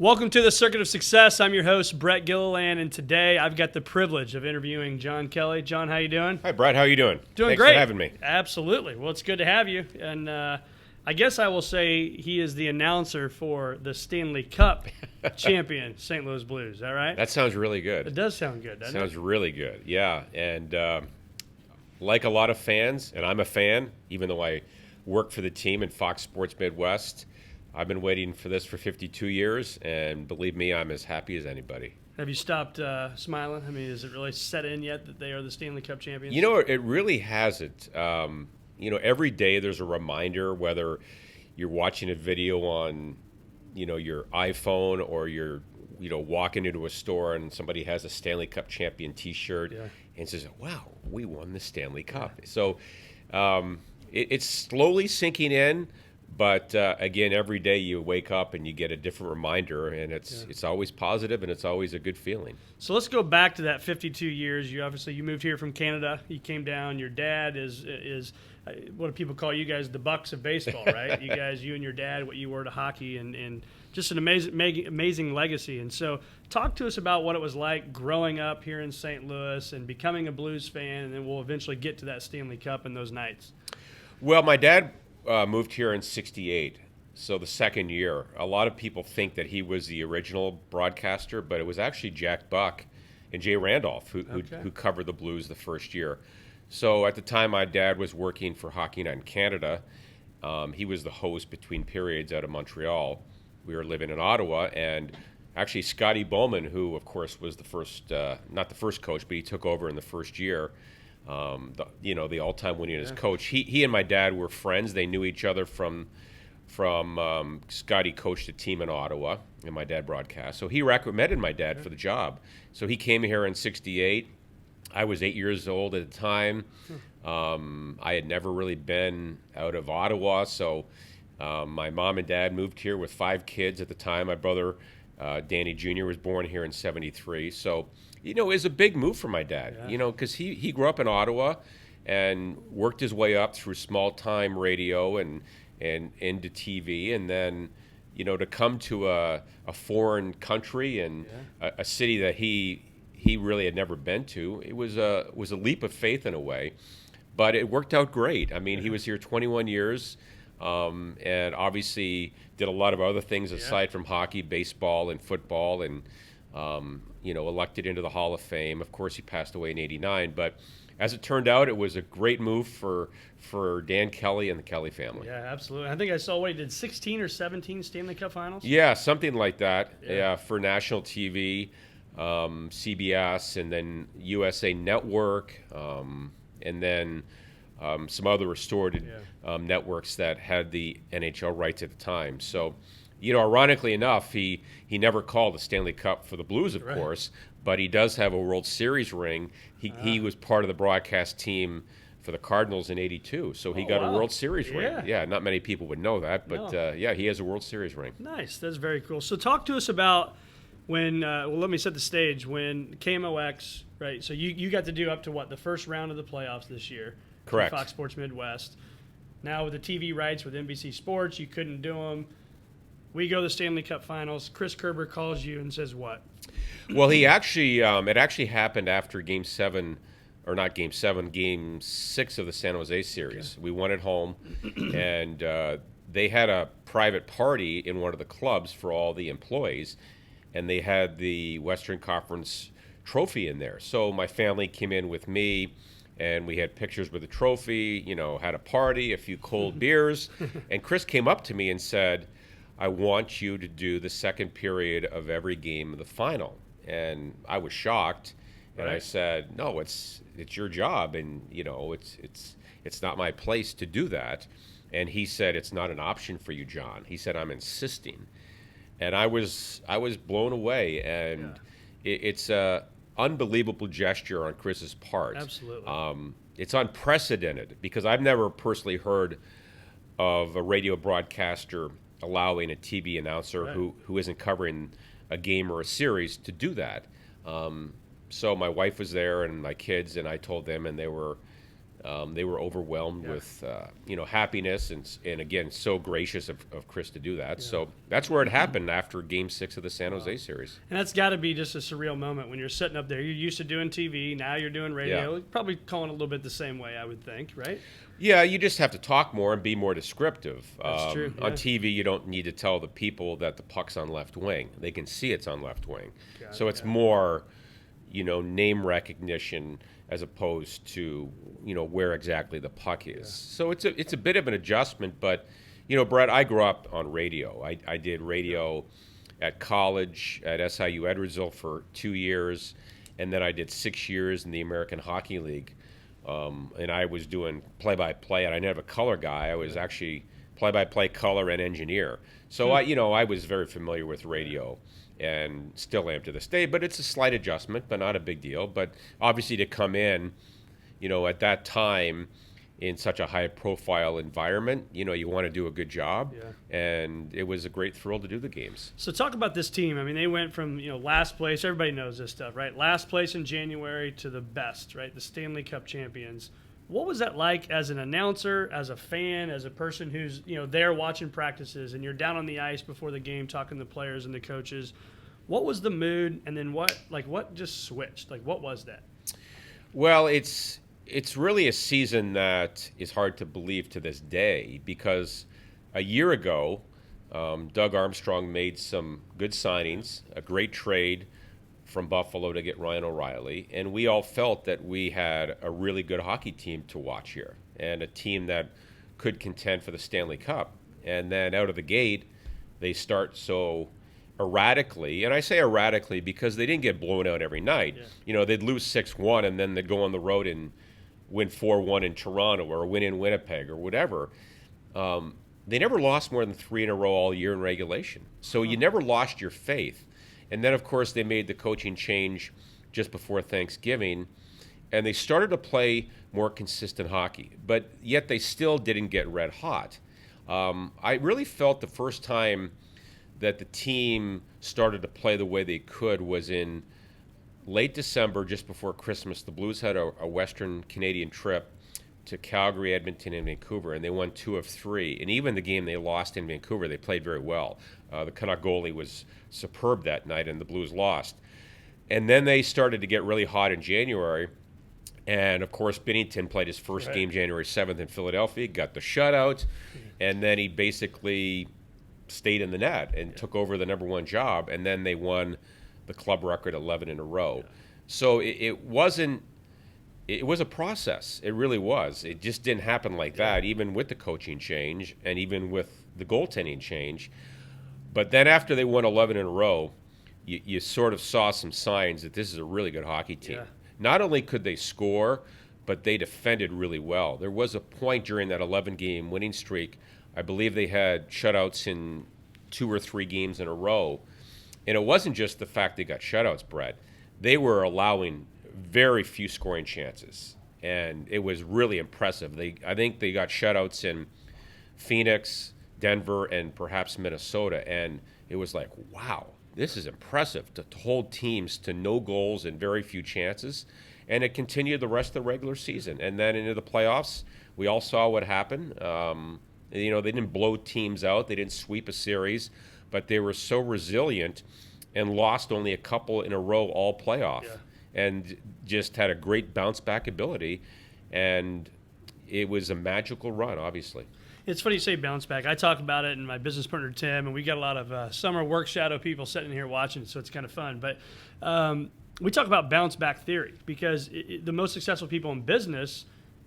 Welcome to the Circuit of Success. I'm your host, Brett Gilliland, and today I've got the privilege of interviewing John Kelly. John, how you doing? Hi, Brett. How you doing? Doing Thanks great. for having me. Absolutely. Well, it's good to have you. And I guess I will say he is the announcer for the Stanley Cup champion St. Louis Blues. Is that right? That sounds really good. It does sound good, doesn't it? Sounds really good, yeah. And like a lot of fans, and I'm a fan, even though I work for the team in Fox Sports Midwest, I've been waiting for this for 52 years, and believe me, I'm as happy as anybody. Have you stopped smiling? I mean, is it really set in yet that they are the Stanley Cup champions? You know, it really hasn't. Every day there's a reminder, whether you're watching a video on, your iPhone or you're, walking into a store and somebody has a Stanley Cup champion T-shirt and says, wow, we won the Stanley Cup. Yeah. So it's slowly sinking in. But again, every day you wake up and you get a different reminder, and it's always positive and it's always a good feeling. So let's go back to that 52 years. You moved here from Canada. You came down. Your dad is what do people call you guys? The Bucks of baseball, right? you and your dad, what you were to hockey, and just an amazing legacy. And so, talk to us about what it was like growing up here in St. Louis and becoming a Blues fan, and then we'll eventually get to that Stanley Cup and those nights. Well, my dad moved here in '68, so the second year. A lot of people think that he was the original broadcaster, but it was actually Jack Buck and Jay Randolph who covered the Blues the first year. So at the time, my dad was working for Hockey Night in Canada. He was the host between periods out of Montreal. We were living in Ottawa, and actually Scotty Bowman, who of course was the first, not the first coach, but he took over in the first year. The all-time winningest coach. He and my dad were friends. They knew each other from Scotty coached a team in Ottawa, and my dad broadcast. So he recommended my dad for the job. So he came here in '68. I was 8 years old at the time. I had never really been out of Ottawa, so my mom and dad moved here with 5 kids at the time. My brother, Danny Jr., was born here in '73. So it was a big move for my dad, because he grew up in Ottawa and worked his way up through small-time radio and into TV. And then, to come to a foreign country and a city that he really had never been to, it was a leap of faith in a way. But it worked out great. I mean, he was here 21 years and obviously did a lot of other things aside from hockey, baseball, and football, and elected into the Hall of Fame. Of course, he passed away in '89, but as it turned out, it was a great move for Dan Kelly and the Kelly family. Yeah, absolutely. I think I saw what he did, 16 or 17 Stanley Cup finals? Yeah, something like that. Yeah, for national TV, CBS, and then USA Network, and then some other restored networks that had the NHL rights at the time. So, ironically enough, he never called the Stanley Cup for the Blues, of course, but he does have a World Series ring. He was part of the broadcast team for the Cardinals in '82, so he got a World Series ring. Yeah, not many people would know that, but he has a World Series ring. Nice, that's very cool. So talk to us about when, let me set the stage, when KMOX, right, so you got to do up to the first round of the playoffs this year. Correct. Fox Sports Midwest. Now with the TV rights with NBC Sports, you couldn't do them. We go to the Stanley Cup Finals. Chris Kerber calls you and says what? Well, he actually it actually happened after Game 7, or not Game 7, Game 6 of the San Jose series. Okay. We won at home, and they had a private party in one of the clubs for all the employees, and they had the Western Conference trophy in there. So my family came in with me, and we had pictures with the trophy, had a party, a few cold beers, and Chris came up to me and said, I want you to do the second period of every game of the final. And I was shocked, and I said, no, it's your job, and it's not my place to do that. And he said, it's not an option for you, John. He said, I'm insisting. And I was blown away, and it's a unbelievable gesture on Chris's part. Absolutely. It's unprecedented, because I've never personally heard of a radio broadcaster allowing a TV announcer who isn't covering a game or a series to do that. So my wife was there and my kids, and I told them, and they were They were overwhelmed with happiness, and again, so gracious of Chris to do that. Yeah. So that's where it happened after Game 6 of the San Jose series. And that's got to be just a surreal moment when you're sitting up there. You're used to doing TV, now you're doing radio. Yeah. Probably calling it a little bit the same way, I would think, right? Yeah, you just have to talk more and be more descriptive. That's true. Yeah. On TV, you don't need to tell the people that the puck's on left wing. They can see it's on left wing. So it's more, name recognition as opposed to, where exactly the puck is. Yeah. So it's a bit of an adjustment, but, Brett, I grew up on radio. I did radio at college at SIU Edwardsville for 2 years, and then I did 6 years in the American Hockey League. And I was doing play-by-play, and I never a color guy. I was actually play-by-play, color, and engineer. So I was very familiar with radio, and still am to this day. But it's a slight adjustment, but not a big deal. But obviously, to come in, at that time, in such a high-profile environment, you want to do a good job, and it was a great thrill to do the games. So talk about this team. I mean, they went from last place. Everybody knows this stuff, right? Last place in January to the best, right? The Stanley Cup champions. What was that like as an announcer, as a fan, as a person who's there watching practices, and you're down on the ice before the game talking to the players and the coaches? What was the mood, and then what just switched? Like, what was that? Well, it's really a season that is hard to believe to this day, because a year ago, Doug Armstrong made some good signings, a great trade from Buffalo to get Ryan O'Reilly, and we all felt that we had a really good hockey team to watch here, and a team that could contend for the Stanley Cup. And then out of the gate, they start so erratically, and I say erratically because they didn't get blown out every night. Yeah. They'd lose 6-1, and then they'd go on the road and win 4-1 in Toronto or win in Winnipeg or whatever. They never lost more than 3 in a row all year in regulation. So you never lost your faith. And then, of course, they made the coaching change just before Thanksgiving, and they started to play more consistent hockey. But yet they still didn't get red hot. I really felt the first time that the team started to play the way they could was in late December, just before Christmas. The Blues had a Western Canadian trip to Calgary, Edmonton, and Vancouver, and they won 2 of 3. And even the game they lost in Vancouver, they played very well. The Canuck goalie was superb that night, and the Blues lost. And then they started to get really hot in January. And, of course, Binnington played his first game January 7th in Philadelphia, got the shutout, and then he basically stayed in the net and took over the number 1 job, and then they won the club record 11 in a row. Yeah. So it wasn't. It was a process. It really was. It just didn't happen like that, even with the coaching change and even with the goaltending change. But then after they won 11 in a row, you sort of saw some signs that this is a really good hockey team. Yeah. Not only could they score, but they defended really well. There was a point during that 11-game winning streak, I believe they had shutouts in 2 or 3 games in a row. And it wasn't just the fact they got shutouts, Brett. They were allowing very few scoring chances, and it was really impressive. I think they got shutouts in Phoenix, Denver, and perhaps Minnesota, and it was like, wow, this is impressive to hold teams to no goals and very few chances. And it continued the rest of the regular season. And then into the playoffs, we all saw what happened. They didn't blow teams out. They didn't sweep a series, but they were so resilient and lost only a couple in a row all playoff. Yeah. And just had a great bounce-back ability, and it was a magical run, obviously. It's funny you say bounce back. I talk about it in my business partner, Tim, and we got a lot of summer work shadow people sitting here watching, so it's kind of fun. But we talk about bounce back theory because the most successful people in business,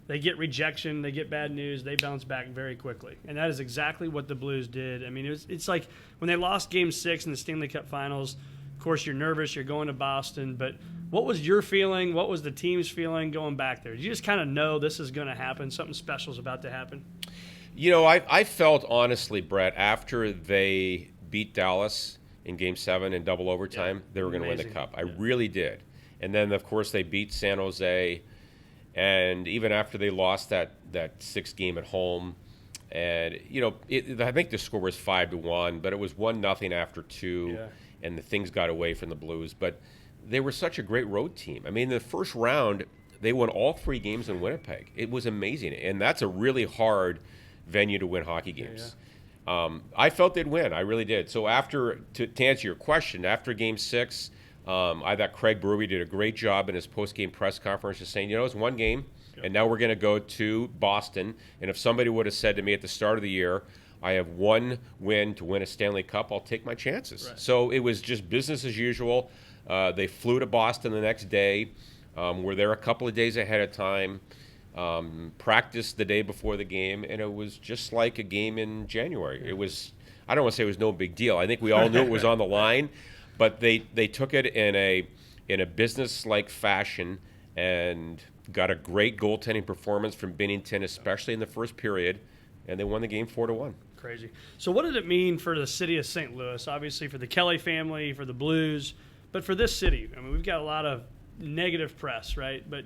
they get rejection, they get bad news, they bounce back very quickly. And that is exactly what the Blues did. I mean, it's like when they lost Game 6 in the Stanley Cup Finals, of course, you're nervous, you're going to Boston, but what was your feeling? What was the team's feeling going back there? Did you just kind of know this is going to happen, something special is about to happen? I felt, honestly, Brett, after they beat Dallas in Game 7 in double overtime, they were going to win the Cup. I really did. And then, of course, they beat San Jose, and even after they lost that 6th game at home, and, I think the score was 5-1, but it was 1-0 after 2. Yeah. And the things got away from the Blues. But they were such a great road team. I mean, the first round, They won all 3 games in Winnipeg. It was amazing, and that's a really hard venue to win hockey games. I felt they'd win. I really did. So to answer your question, after Game 6, I thought Craig Berube did a great job in his post-game press conference, just saying, it's one game, and now we're going to go to Boston. And if somebody would have said to me at the start of the year, I have one win to win a Stanley Cup, I'll take my chances. Right. So it was just business as usual. They flew to Boston the next day. Were there a couple of days ahead of time. Practiced the day before the game, and it was just like a game in January. It was, I don't want to say it was no big deal. I think we all knew it was on the line, but they took it in a business-like fashion and got a great goaltending performance from Binnington, especially in the first period, and they won the game 4-1. Crazy. So what did it mean for the city of St. Louis, obviously for the Kelly family, for the Blues, but for this city? I mean, we've got a lot of negative press, right? But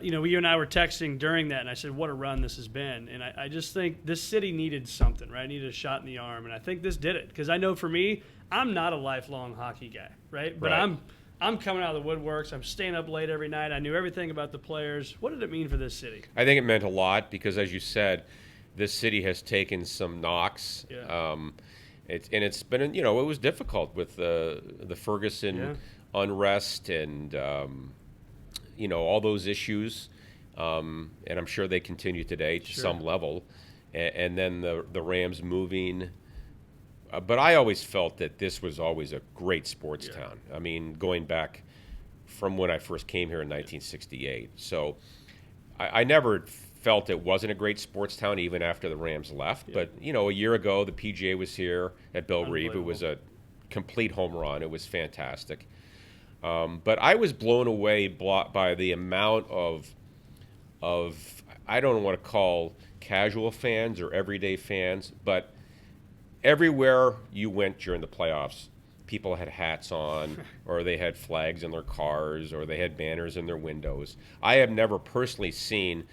you and I were texting during that, and I said, what a run this has been. And I just think this city needed something, right? Needed a shot in the arm, and I think this did it. Because I know for me, I'm not a lifelong hockey guy, right? But right. I'm coming out of the woodworks. I'm staying up late every night. I knew everything about the players. What did it mean for this city? I think it meant a lot because, as you said, this city has taken some knocks. Yeah. It's been, it was difficult with the Ferguson unrest and, all those issues. And I'm sure they continue today to some level. And then the Rams moving. But I always felt that this was always a great sports town. I mean, going back from when I first came here in 1968. So I never felt it wasn't a great sports town even after the Rams left. But, a year ago, the PGA was here at Bill Reeve. It was a complete home run. It was fantastic. But I was blown away by the amount of I don't want to call casual fans or everyday fans, but everywhere you went during the playoffs, people had hats on, or they had flags in their cars, or they had banners in their windows. I have never personally seen,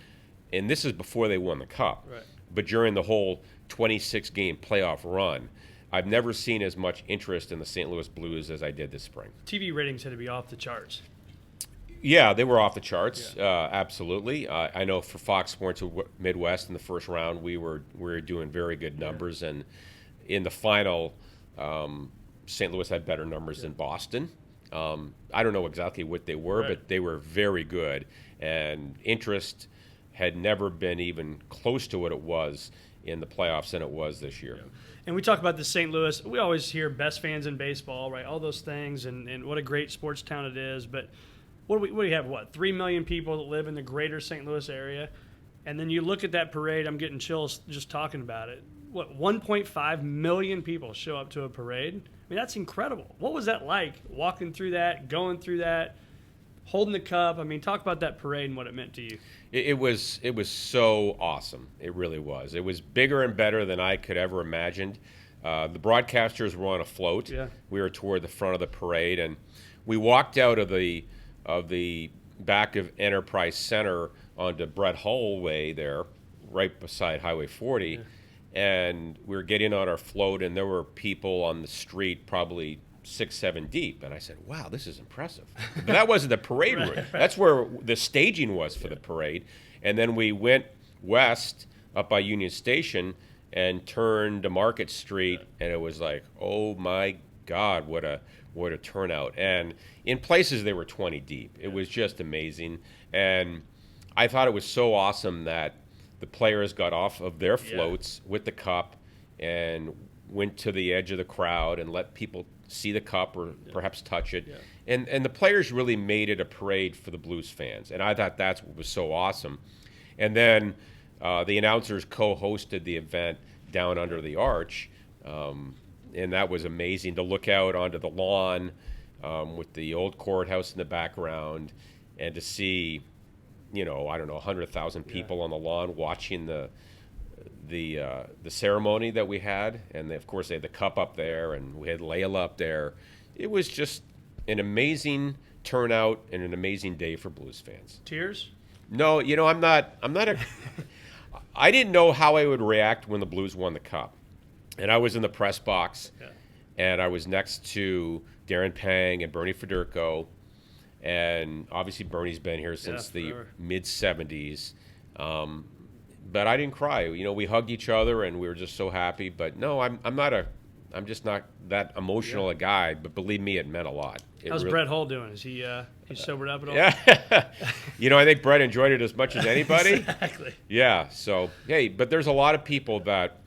and this is before they won the Cup, but during the whole 26-game playoff run, I've never seen as much interest in the St. Louis Blues as I did this spring. TV ratings had to be off the charts. Yeah, they were off the charts, absolutely. I know for Fox Sports Midwest in the first round, we were doing very good numbers, and in the final, St. Louis had better numbers than Boston. I don't know exactly what they were, but they were very good, and interest had never been even close to what it was in the playoffs than it was this year. Yeah. And we talk about the St. Louis. We always hear best fans in baseball, right? All those things, and what a great sports town it is. But what do we have? 3 million people that live in the greater St. Louis area, and then you look at that parade. I'm getting chills just talking about it. 1.5 million people show up to a parade? I mean, that's incredible. What was that like, walking through that, going through that, holding the cup? I mean, talk about that parade and what it meant to you. It was so awesome. It really was. It was bigger and better than I could ever imagined. The broadcasters were on a float. Yeah. We were toward the front of the parade, and we walked out of the back of Enterprise Center onto Brett Hallway there, right beside Highway 40. Yeah. And we were getting on our float, and there were people on the street probably 6-7 deep. And I said, wow, this is impressive. But that wasn't the parade route. That's where the staging was for the parade. And then we went west up by Union Station and turned to Market Street, and it was like, oh my God, what a turnout. And in places they were 20 deep. It was just amazing. And I thought it was so awesome that the players got off of their floats with the cup and went to the edge of the crowd and let people see the cup or perhaps touch it. Yeah. And the players really made it a parade for the Blues fans. And I thought that's what was so awesome. And then the announcers co-hosted the event down under the arch. And that was amazing to look out onto the lawn with the old courthouse in the background and to see, I don't know, 100,000 people on the lawn watching the ceremony that we had. And of course they had the cup up there, and we had Layla up there. It was just an amazing turnout and an amazing day for Blues fans. Tears? No, I'm not I didn't know how I would react when the Blues won the cup. And I was in the press box, and I was next to Darren Pang and Bernie Federko. and obviously Bernie's been here since the forever. mid '70s. But I didn't cry. We hugged each other, and we were just so happy. But no, I'm just not that emotional a guy. But believe me, it meant a lot. How's Brett Hull doing? Is he sobered up at all? Yeah. I think Brett enjoyed it as much as anybody. Exactly. Yeah. So, hey, but there's a lot of people that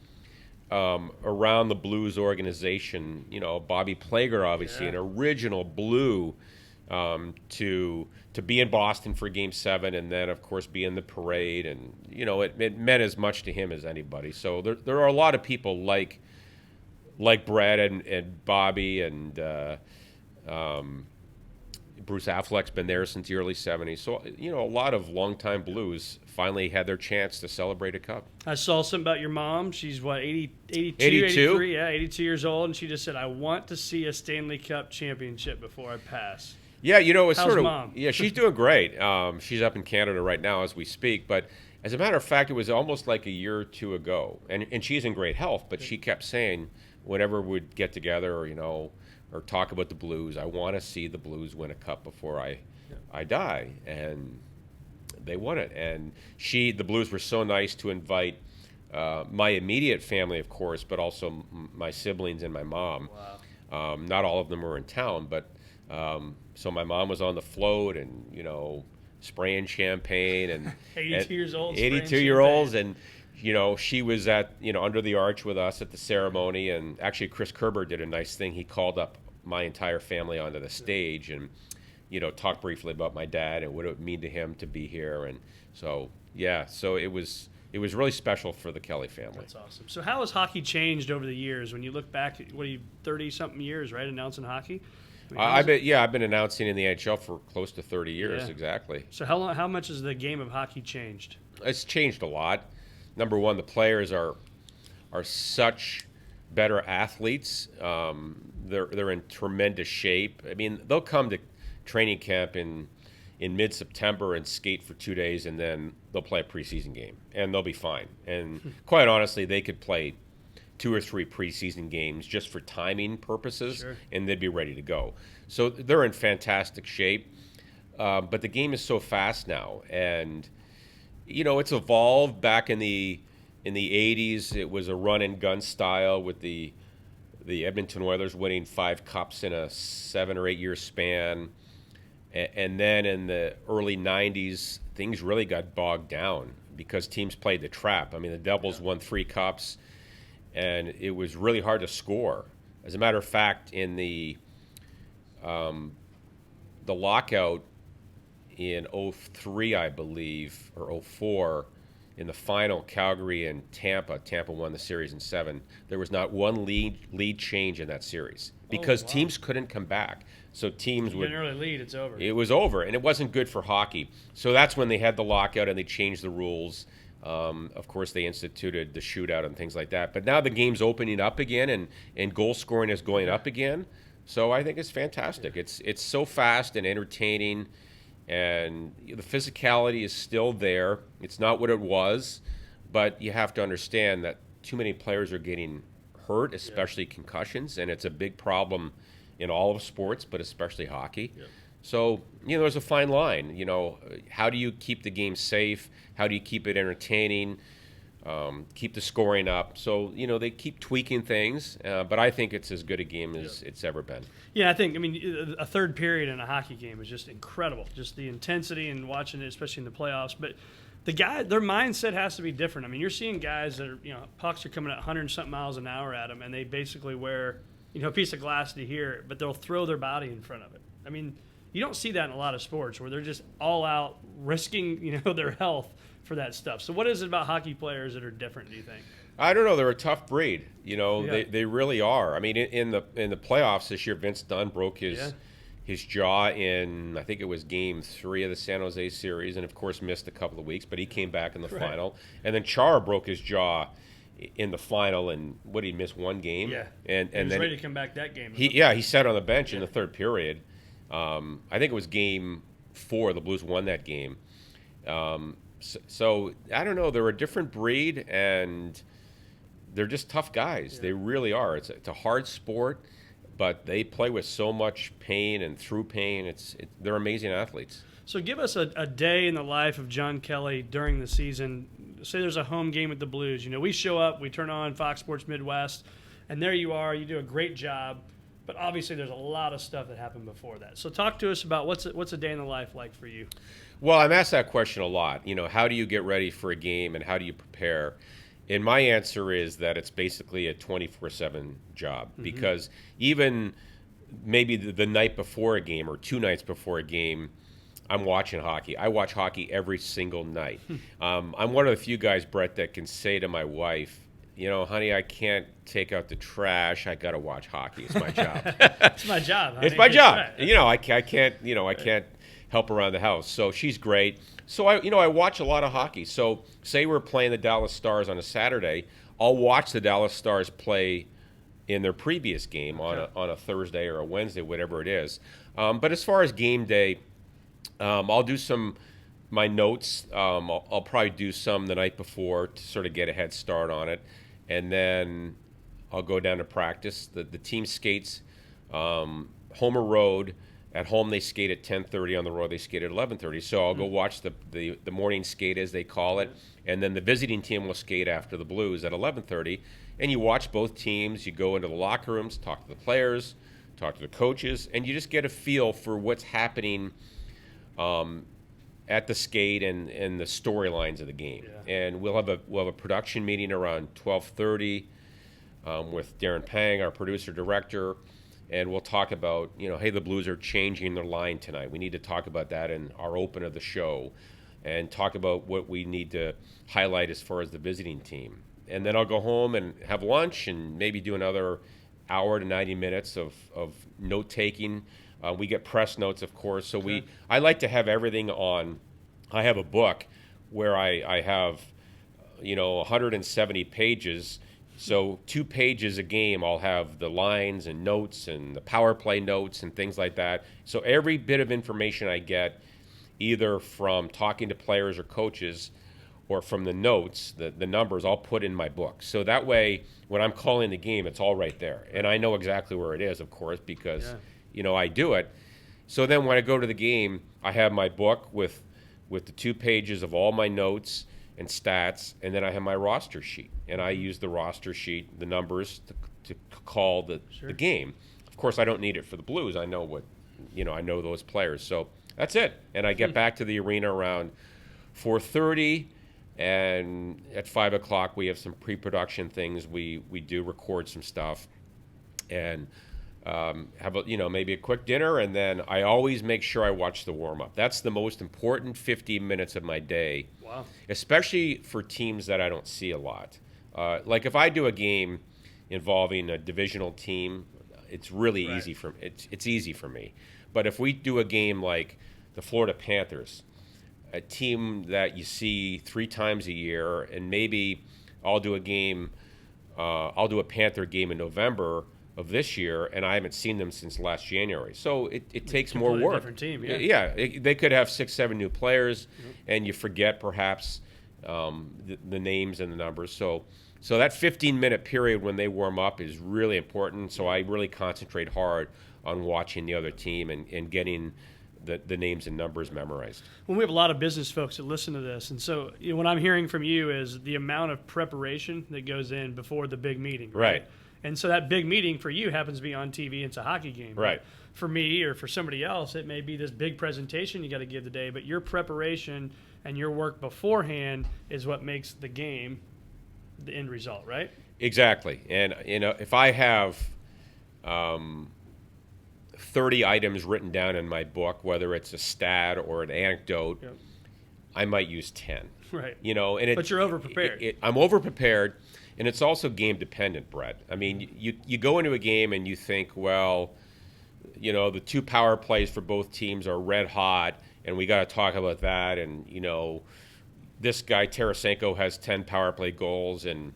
around the Blues organization, Bobby Plager, obviously, an original Blue, to be in Boston for Game 7 and then, of course, be in the parade. And, it meant as much to him as anybody. So there are a lot of people like Brett and Bobby and Bruce Affleck's been there since the early 70s. So, a lot of longtime Blues finally had their chance to celebrate a cup. I saw something about your mom. She's, 82, 82? 83? Yeah, 82 years old. And she just said, I want to see a Stanley Cup championship before I pass. Yeah, it's How's sort of Mom? Yeah, she's doing great. She's up in Canada right now as we speak. But as a matter of fact, it was almost like a year or two ago, and she's in great health. But she kept saying, whenever we'd get together, or talk about the Blues, I want to see the Blues win a cup before I die, and they won it. And the Blues were so nice to invite my immediate family, of course, but also my siblings and my mom. Wow. Not all of them were in town, but. So my mom was on the float and, spraying champagne and 82 years old. 82-year-olds. And, she was at, under the arch with us at the ceremony. And actually Chris Kerber did a nice thing. He called up my entire family onto the stage and, talked briefly about my dad and what it would mean to him to be here. And so, so it was really special for the Kelly family. That's awesome. So how has hockey changed over the years? When you look back, 30-something years, right, announcing hockey? I've been announcing in the NHL for close to 30 years, exactly. So how much has the game of hockey changed? It's changed a lot. Number one, the players are such better athletes. They're in tremendous shape. I mean, they'll come to training camp in mid-September and skate for 2 days, and then they'll play a preseason game, and they'll be fine. And quite honestly, they could play 2 or 3 preseason games just for timing purposes, and they'd be ready to go. So they're in fantastic shape. But the game is so fast now, and it's evolved. Back in the 80s, it was a run and gun style with the Edmonton Oilers winning 5 cups in a 7 or 8 year span. And then in the early 90s, things really got bogged down because teams played the trap. I mean, the Devils won 3 cups. And it was really hard to score. As a matter of fact, in the lockout in 03, I believe, or 04, in the final, Calgary and Tampa won the series in 7. There was not one lead change in that series because teams couldn't come back. So teams would. You get an early lead, it's over. It was over, and it wasn't good for hockey. So that's when they had the lockout and they changed the rules. Of course, they instituted the shootout and things like that. But now the game's opening up again, and goal scoring is going up again. So I think it's fantastic. It's so fast and entertaining, and the physicality is still there. It's not what it was, but you have to understand that too many players are getting hurt, especially concussions, and it's a big problem in all of sports, but especially hockey. Yeah. So, there's a fine line. How do you keep the game safe? How do you keep it entertaining? Keep the scoring up. So, they keep tweaking things, but I think it's as good a game as it's ever been. Yeah, a third period in a hockey game is just incredible. Just the intensity and watching it, especially in the playoffs. But their mindset has to be different. I mean, you're seeing guys that are, pucks are coming at 100-something miles an hour at them, and they basically wear, a piece of glass to hear it, but they'll throw their body in front of it. I mean, you don't see that in a lot of sports where they're just all out risking, their health for that stuff. So what is it about hockey players that are different, do you think? I don't know. They're a tough breed. They really are. I mean, in the playoffs this year, Vince Dunn broke his jaw in, I think it was Game 3 of the San Jose series, and of course missed a couple of weeks, but he came back in the final. And then Chara broke his jaw in the final, and he miss 1 game? Yeah. And he was then ready to come back that game. He sat on the bench in the third period. I think it was Game 4. The Blues won that game. So I don't know. They're a different breed, and they're just tough guys. Yeah. They really are. It's a hard sport, but they play with so much pain and through pain. They're amazing athletes. So give us a day in the life of John Kelly during the season. Say there's a home game with the Blues. You know, we show up, we turn on Fox Sports Midwest, and there you are. You do a great job, but obviously there's a lot of stuff that happened before that. So talk to us about what's a day in the life like for you. Well, I'm asked that question a lot. You know, how do you get ready for a game and how do you prepare? And my answer is that it's basically a 24/7 job, because even maybe the night before a game or 2 nights before a game, I'm watching hockey. I watch hockey every single night. I'm one of the few guys, Brett, that can say to my wife, you know, honey, I can't take out the trash. I got to watch hockey. It's my job. It's my job. Honey. It's my job. Right. You know, I can't help around the house. So she's great. So I watch a lot of hockey. So say we're playing the Dallas Stars on a Saturday, I'll watch the Dallas Stars play in their previous game on a Thursday or a Wednesday, whatever it is. But as far as game day, I'll do my notes. I'll probably do some the night before to sort of get a head start on it, and then I'll go down to practice. The team skates home or road. At home they skate at 10:30. On the road they skate at 11:30. So I'll go watch the morning skate, as they call it, and then the visiting team will skate after the Blues at 11:30. And you watch both teams. You go into the locker rooms, talk to the players, talk to the coaches, and you just get a feel for what's happening at the skate and the storylines of the game. Yeah. And we'll have a production meeting around 12:30 with Darren Pang, our producer director, and we'll talk about, you know, hey, the Blues are changing their line tonight. We need to talk about that in our open of the show, and talk about what we need to highlight as far as the visiting team. And then I'll go home and have lunch and maybe do another hour to 90 minutes of note taking. We get press notes, of course. So I like to have everything on. I have a book where I have, 170 pages. So 2 pages a game, I'll have the lines and notes and the power play notes and things like that. So every bit of information I get, either from talking to players or coaches or from the notes, the numbers, I'll put in my book. So that way, when I'm calling the game, it's all right there. And I know exactly where it is, of course, because I do it. So then when I go to the game, I have my book with the 2 pages of all my notes and stats, and then I have my roster sheet. And I use the roster sheet, the numbers, to call the game. Of course, I don't need it for the Blues. I know I know those players. So that's it. And I get back to the arena around 4:30, and at 5 o'clock we have some pre-production things. We do record some stuff, and have maybe a quick dinner, and then I always make sure I watch the warm-up. That's the most important 15 minutes of my day. Wow. Especially for teams that I don't see a lot. Like if I do a game involving a divisional team, it's really easy it's easy for me. But if we do a game like the Florida Panthers, a team that you see 3 times a year, and maybe I'll do a Panther game in November of this year, and I haven't seen them since last January. So it takes more work. Different team, they could have 6-7 new players, and you forget perhaps the names and the numbers. So that 15-minute period when they warm up is really important. So I really concentrate hard on watching the other team and getting the names and numbers memorized. Well, we have a lot of business folks that listen to this, and so what I'm hearing from you is the amount of preparation that goes in before the big meeting. Right. And so that big meeting for you happens to be on TV. It's a hockey game. Right. But for me or for somebody else, it may be this big presentation you got to give today, but your preparation and your work beforehand is what makes the game the end result, right? Exactly. And if I have 30 items written down in my book, whether it's a stat or an anecdote, I might use 10. Right. But you're over-prepared. I'm over-prepared, and it's also game-dependent, Brett. I mean, you go into a game and you think, well, the 2 power plays for both teams are red hot, and we got to talk about that. And, this guy, Tarasenko, has 10 power play goals, and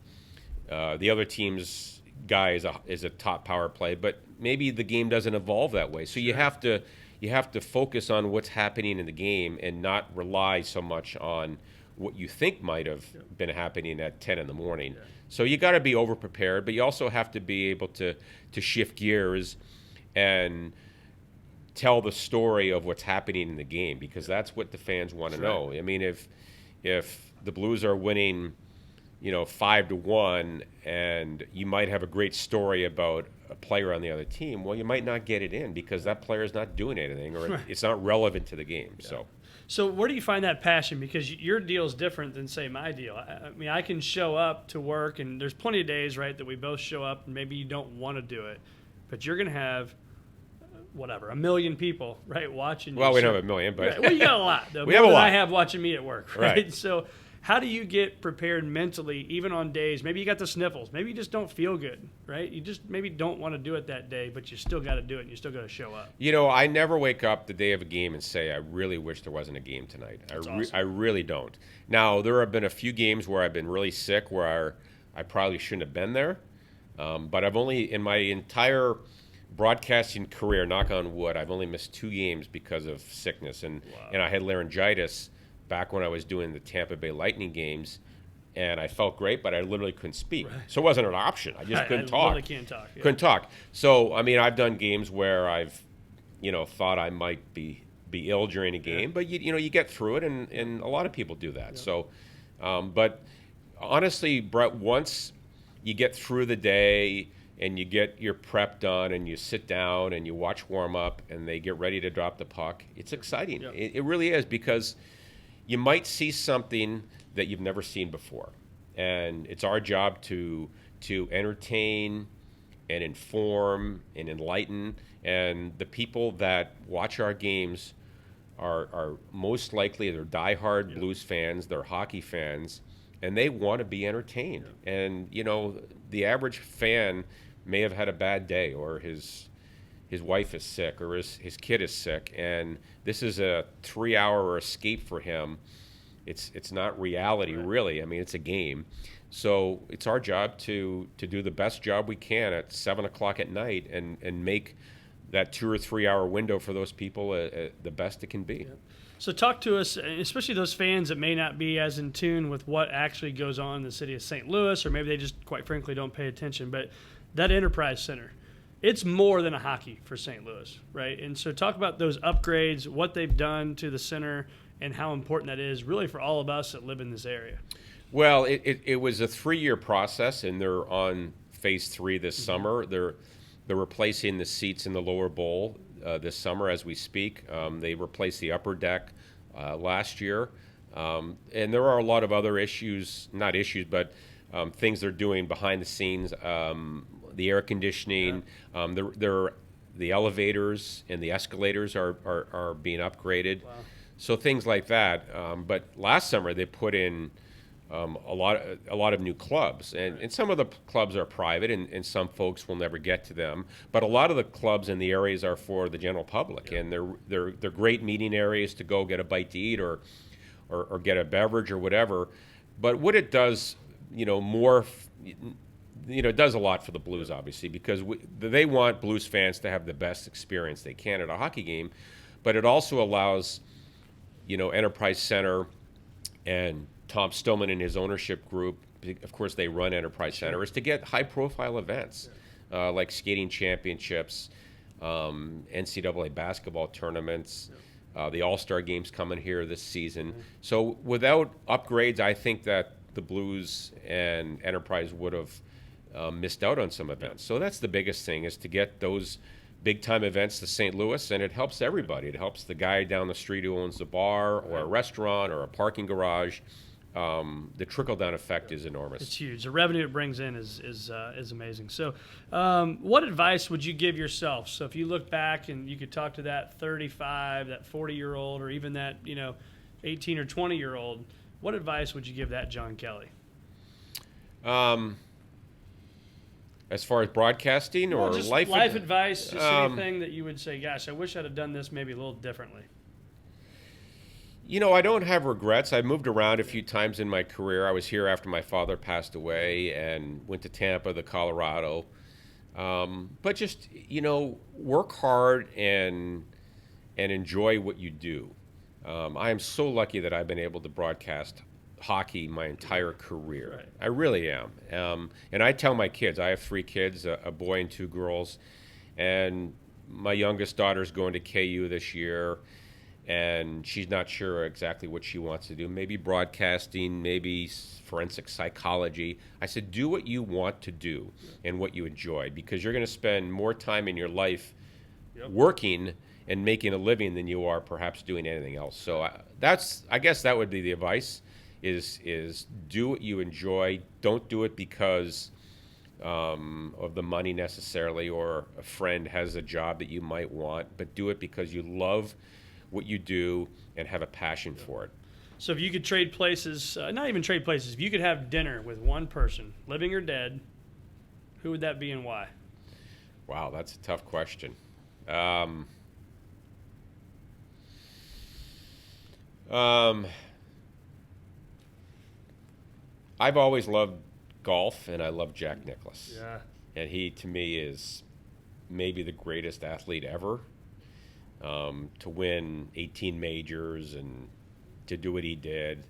the other team's guy is a top power play. But maybe the game doesn't evolve that way. So you have to focus on what's happening in the game and not rely so much on what you think might have been happening at 10 in the morning. Yeah. So you got to be over prepared, but you also have to be able to shift gears and tell the story of what's happening in the game, because that's what the fans want to know. I mean, if the Blues are winning, 5-1, and you might have a great story about a player on the other team, well, you might not get it in because that player is not doing anything, or it's not relevant to the game. Yeah. So where do you find that passion? Because your deal is different than, say, my deal. I mean, I can show up to work, and there's plenty of days, right, that we both show up, and maybe you don't want to do it, but you're going to have whatever, 1 million people, right, watching you. Well, we don't have 1 million, but right. Well, you got a lot, though. We have a lot. I have watching me at work, right? So how do you get prepared mentally, even on days, maybe you got the sniffles, maybe you just don't feel good, right? You just maybe don't want to do it that day, but you still got to do it, and you still got to show up. I never wake up the day of a game and say, I really wish there wasn't a game tonight. Awesome. I really don't. Now, there have been a few games where I've been really sick, where I probably shouldn't have been there, but I've only, in my entire broadcasting career, knock on wood, I've only missed 2 games because of sickness, and I had laryngitis back when I was doing the Tampa Bay Lightning games, and I felt great, but I literally couldn't speak. Right. So it wasn't an option. I just couldn't talk. Literally can't talk. Yeah. Couldn't talk. So, I mean, I've done games where I've, thought I might be ill during a game, but you get through it, and a lot of people do that. Yeah. So, but honestly, Brett, once you get through the day and you get your prep done and you sit down and you watch warm up and they get ready to drop the puck, it's exciting. Yep. It really is, because you might see something that you've never seen before. And it's our job to entertain and inform and enlighten. And the people that watch our games are most likely, they're diehard Blues fans, they're hockey fans, and they want to be entertained. Yeah. And, the average fan may have had a bad day, or his wife is sick, or his kid is sick, and this is a 3-hour escape for him. It's not reality, really. I mean, it's a game. So it's our job to do the best job we can at 7 o'clock at night and make that 2 or 3 hour window for those people the best it can be. Yeah. So talk to us, especially those fans that may not be as in tune with what actually goes on in the city of St. Louis, or maybe they just, quite frankly, don't pay attention. But that Enterprise Center, it's more than a hockey for St. Louis, right? And so talk about those upgrades, what they've done to the center, and how important that is really for all of us that live in this area. Well, it was a 3-year process, and they're on phase 3 this summer. They're replacing the seats in the lower bowl this summer as we speak. They replaced the upper deck last year. And there are a lot of other issues, not issues, but things they're doing behind the scenes. The air conditioning, the elevators and the escalators are being upgraded. Wow. So things like that. But last summer they put in a lot of new clubs, and some of the clubs are private, and some folks will never get to them. But a lot of the clubs in the areas are for the general public, and they're great meeting areas to go get a bite to eat or get a beverage or whatever. But what it does, it does a lot for the Blues, obviously, because they want Blues fans to have the best experience they can at a hockey game. But it also allows, Enterprise Center and Tom Stillman and his ownership group, of course they run Enterprise Center, is to get high-profile events like skating championships, NCAA basketball tournaments, the All-Star games coming here this season. So without upgrades, I think that the Blues and Enterprise would have missed out on some events. So that's the biggest thing, is to get those big-time events to St. Louis, and it helps everybody. It helps the guy down the street who owns a bar or a restaurant or a parking garage. The trickle-down effect is enormous. It's huge. The revenue it brings in is amazing. So what advice would you give yourself? So if you look back and you could talk to that 35, that 40-year-old, or even that 18 or 20-year-old, what advice would you give that John Kelly? As far as broadcasting or just life advice, just anything that you would say, gosh, I wish I'd have done this maybe a little differently. I don't have regrets. I moved around a few times in my career. I was here after my father passed away and went to Tampa, to Colorado. But just, work hard and enjoy what you do. I am so lucky that I've been able to broadcast hockey my entire career. Right. I really am. And I tell my kids, I have 3 kids, a boy and 2 girls, and my youngest daughter's going to KU this year, and she's not sure exactly what she wants to do. Maybe broadcasting, maybe forensic psychology. I said, do what you want to do and what you enjoy, because you're going to spend more time in your life working and making a living than you are perhaps doing anything else. So I guess that would be the advice, is do what you enjoy. Don't do it because of the money necessarily, or a friend has a job that you might want, but do it because you love what you do and have a passion for it. So if you could trade places, not even trade places, if you could have dinner with one person, living or dead, who would that be and why? Wow, that's a tough question. I've always loved golf, and I love Jack Nicklaus. Yeah. And he, to me, is maybe the greatest athlete ever. To win 18 majors and to do what he did.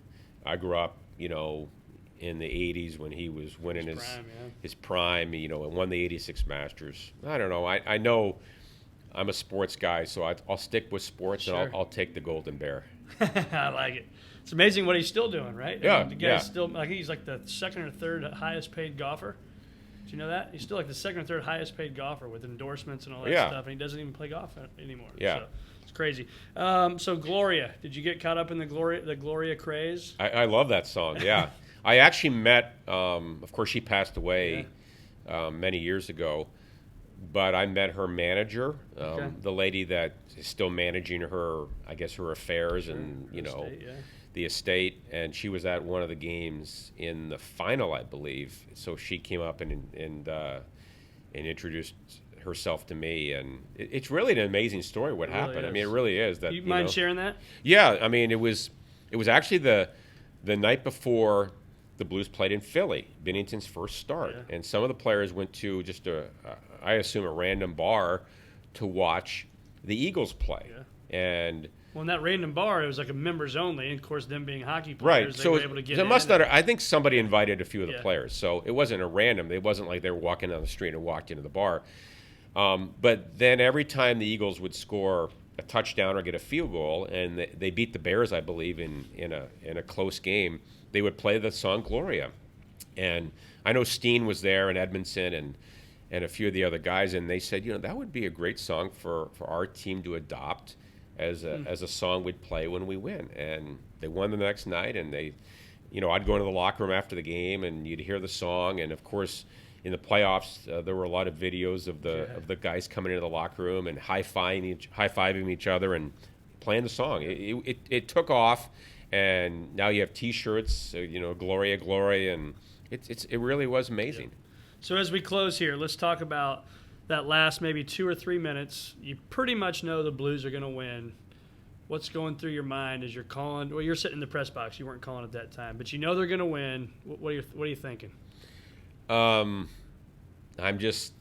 I grew up, in the 80s when he was winning his prime, and won the 86 Masters. I don't know. I know I'm a sports guy, so I'll stick with sports, Sure. and I'll take the Golden Bear. I like it. It's amazing what he's still doing, right? Yeah, I mean, the guy's still, I think he's like the second or third highest paid golfer. Do you know that? He's still like the second or third highest paid golfer with endorsements and all that stuff, and he doesn't even play golf anymore. Yeah. So it's crazy. So Gloria, did you get caught up in the Gloria craze? I love that song, yeah. I actually met, of course, she passed away many years ago, but I met her manager, the lady that is still managing her, I guess, her affairs and, the estate, and she was at one of the games in the final, I believe. So she came up and introduced herself to me, and it's really an amazing story what happened. Really, I mean, it really is. That you mind sharing that? Yeah, I mean, it was actually the night before the Blues played in Philly, Bennington's first start, and some of the players went to just I assume a random bar to watch the Eagles play, and. Well, in that random bar, it was like a members only, and of course, them being hockey Right. players, they So were able to get it in. must not. I think somebody invited a few of the players, so it wasn't a random. It wasn't like they were walking down the street and walked into the bar. But then every time the Eagles would score a touchdown or get a field goal, and they beat the Bears, I believe, in a close game, they would play the song Gloria. And I know Steen was there, and Edmondson, and a few of the other guys, and they said, that would be a great song for our team to adopt as a song we'd play when we win. And they won the next night, and they, I'd go into the locker room after the game, and you'd hear the song. And of course, in the playoffs, there were a lot of videos of the guys coming into the locker room and high-fiving each other and playing the song. It took off, and now you have T-shirts, Gloria, Gloria, and it really was amazing. So as we close here, let's talk about that last maybe 2 or 3 minutes. You pretty much know the Blues are going to win. What's going through your mind as you're calling? Well, you're sitting in the press box. You weren't calling at that time, but you know they're going to win. What are you thinking? I'm just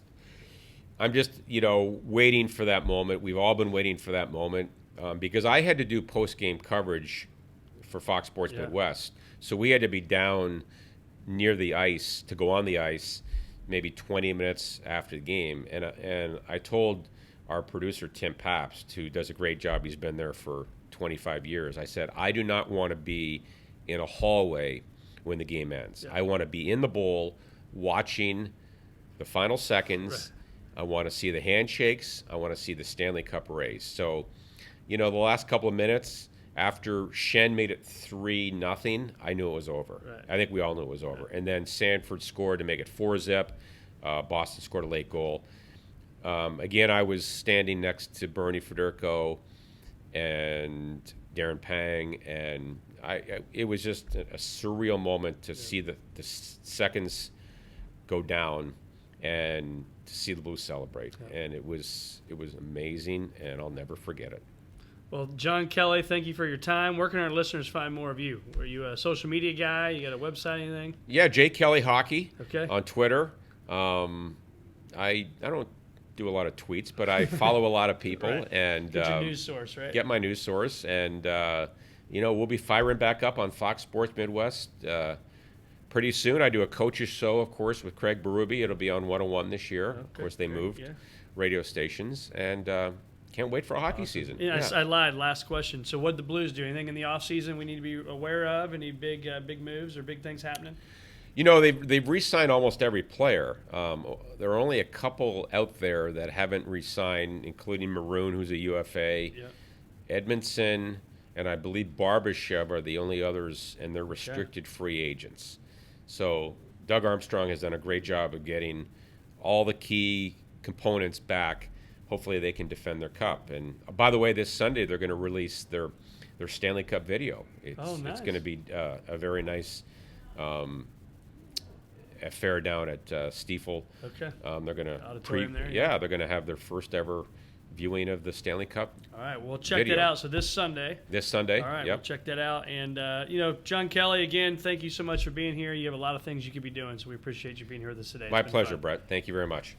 waiting for that moment. We've all been waiting for that moment because I had to do post-game coverage for Fox Sports Midwest, so we had to be down near the ice to go on the ice maybe 20 minutes after the game. And I told our producer, Tim Pabst, who does a great job, he's been there for 25 years, I said, I do not want to be in a hallway when the game ends. I want to be in the bowl watching the final seconds. Right. I want to see the handshakes. I want to see the Stanley Cup raise. So, the last couple of minutes, after Shen made it 3-0, I knew it was over. Right. I think we all knew it was over. Right. And then Sanford scored to make it 4-zip. Boston scored a late goal. Again, I was standing next to Bernie Federico and Darren Pang, and it was just a surreal moment to see the seconds go down and to see the Blues celebrate. Yeah. And it was amazing, and I'll never forget it. Well, John Kelly, thank you for your time. Where can our listeners find more of you? Are you a social media guy? You got a website, anything? Yeah, Jay Kelly Hockey on Twitter. I don't do a lot of tweets, but I follow a lot of people. Right. and get your news source, right? Get my news source, and we'll be firing back up on Fox Sports Midwest pretty soon. I do a coaches show, of course, with Craig Berube. It'll be on 101 this year. Okay, of course, they great, moved yeah. radio stations, and can't wait for a hockey season. Yeah, I lied. Last question. So, what did the Blues do? Anything in the off season we need to be aware of? Any big moves or big things happening? They've re-signed almost every player. There are only a couple out there that haven't re-signed, including Maroon, who's a UFA, Yep. Edmondson, and I believe Barbashev are the only others, and they're restricted free agents. So Doug Armstrong has done a great job of getting all the key components back. Hopefully they can defend their cup. And by the way, this Sunday they're going to release their Stanley Cup video. It's nice. going to be a very nice affair down at Stiefel. Okay. They're going to Auditorium there, they're going to have their first ever viewing of the Stanley Cup. All right, we'll check video. that out. So this Sunday. This Sunday. All right, Yep. we'll check that out. And John Kelly, again, thank you so much for being here. You have a lot of things you could be doing, so we appreciate you being here with us today. My It's been pleasure, fun. Brett. Thank you very much.